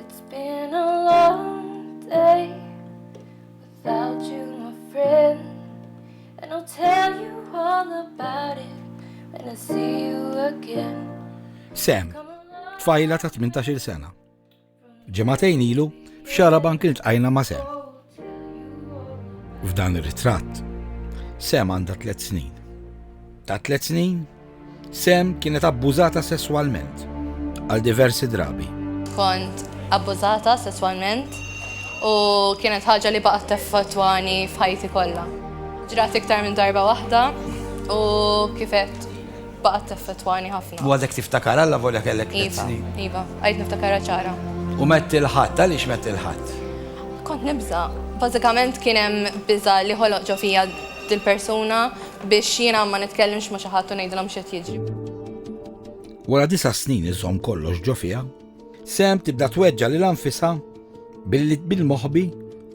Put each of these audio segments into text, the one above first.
It's been a long day without you, my friend, and I'll tell you all about it when I see you again. Sam, tfajla ta' 18 sena. Ġematejn ilu f'Xaraban kien tqajna ma' Sam. F'dan ir-ritratt, Sam għandha 3 snin. Ta' 3 snin, Sam kienet abbużata sesswalment għal diversi drabi. Kont abbużata sesswalment u kienet ħaġa li baqgħet teffettwani f'ħajti kollha. Ġrat iktar minn darba waħda u kifet baqgħet teffettwani ħafna. U għadek tiftakar alla volja kellek 3 snin. Iva, għajt niftakara ċara. U metti l-ħadd, għaliex metti l-ħadd? Kont nibża. Bażikament kien hemm biża' li ħoloq ġo fija dil-persuna biex jiena ma nitkellimx ma' xi ħadd u ngħidilhom x'qed jiġri. Wara 9 snin iżżomm kollox ġo fiha, Sam tibda tweġġa' lil anfisha billi bil-moħħbi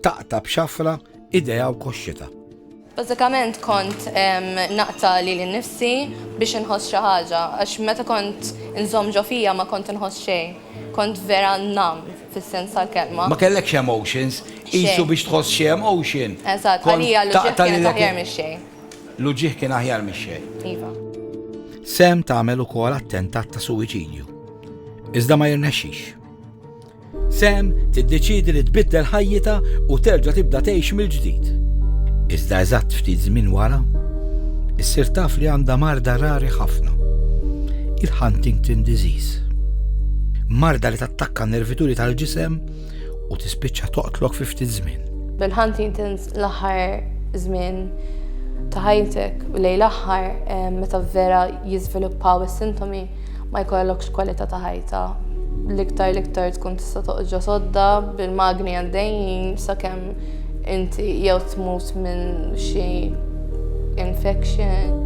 taqta' b'xafra idea u koxxita. Bażikament kont naqta' lili nnifsi biex inħoss xi ħaġa għax meta kont inżomm ġo fija ma kont inħoss xejn. Kont vera nam fis-sens tal-kelma. Ma kellekx emotions, qisu biex tħoss xi emotion. Eżatt, għalija l-ġieħ kienet aħjar mix-xejn. L-ġieħ kien aħjar mix-xejn. Iva. Sam tagħmel ukoll attentat ta' suwiċidju. Iżda ma jirnexxix. Sam tiddeċiedi li tbiddel ħajjita u terġa' tibda tgħix mill-ġdid. Iżda eżatt ftit żmien wara, issir taf li għandha marda rari ħafna. Il-Huntington disease. Marda li tattakka n-nervituri tal-ġisem u tispiċċa toqtlok fi ftit żmien. Bil-Huntingtons l-aħħar żmien ta' ħajtek u lejn l-aħħar meta vera jiżviluppaw is-sintomi ma jkollokx kwalità ta' ħajta. L-iktar tkun tista' toqgħod sodda bil-magni għaddejjin sakemm inti jew tmut minn xi infection.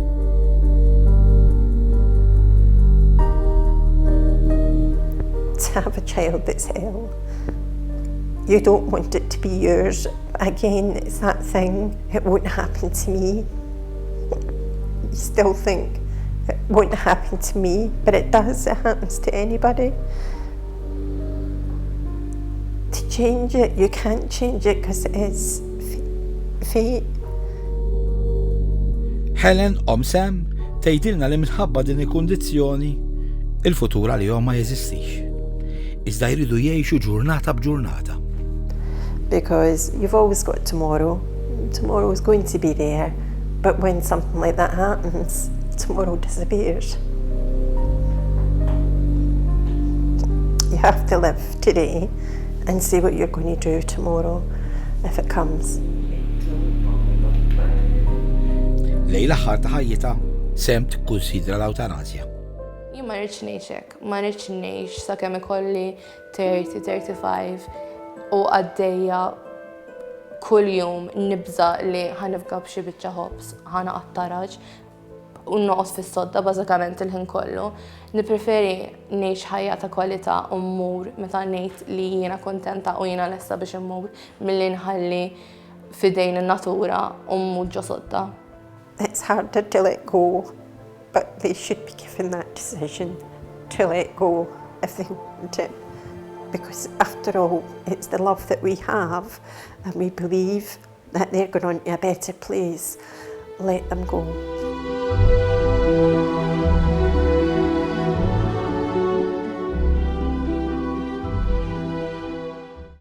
To have a child that's ill, you don't want it to be yours. Again, it's that thing, it won't happen to me. You still think it won't happen to me, but it does, it happens to anybody. To change it, you can't change it because it is fate. Helen Sam tgħidilna li minħabba din il-kundizzjoni il-futur għalihom ma jeżistix. Iżda jridu jgħixu ġurnata b'ġurnata. Because you've always got tomorrow. Tomorrow is going to be there. But when something like that happens, tomorrow disappears. You have to live today and see what you're going to do tomorrow if it comes. Lejn l-aħħar ta' ħajjita, Sam tikkunsidra l-awtanasja. Jien ma rridx ngħix hekk, ma rridx ngħix sakemm ikolli 30-35 u għaddejja kull jum nibża li ħanifqa b'xi biċċa ħobs, ħanaqgħod taraġ u noqgħod fis-sodda bażikament il-ħin kollu. Nippreferi ngħix ħajja ta' kwalità u mmur meta ngħid li jiena kuntenta u jiena lesta biex immur milli nħalli fidejn in-natura u mmur ġo sodda. It's harder to let go, but they should be given that decision to let go if they want it. Because after all, it's the love that we have and we believe that they're going on to a better place. Let them go.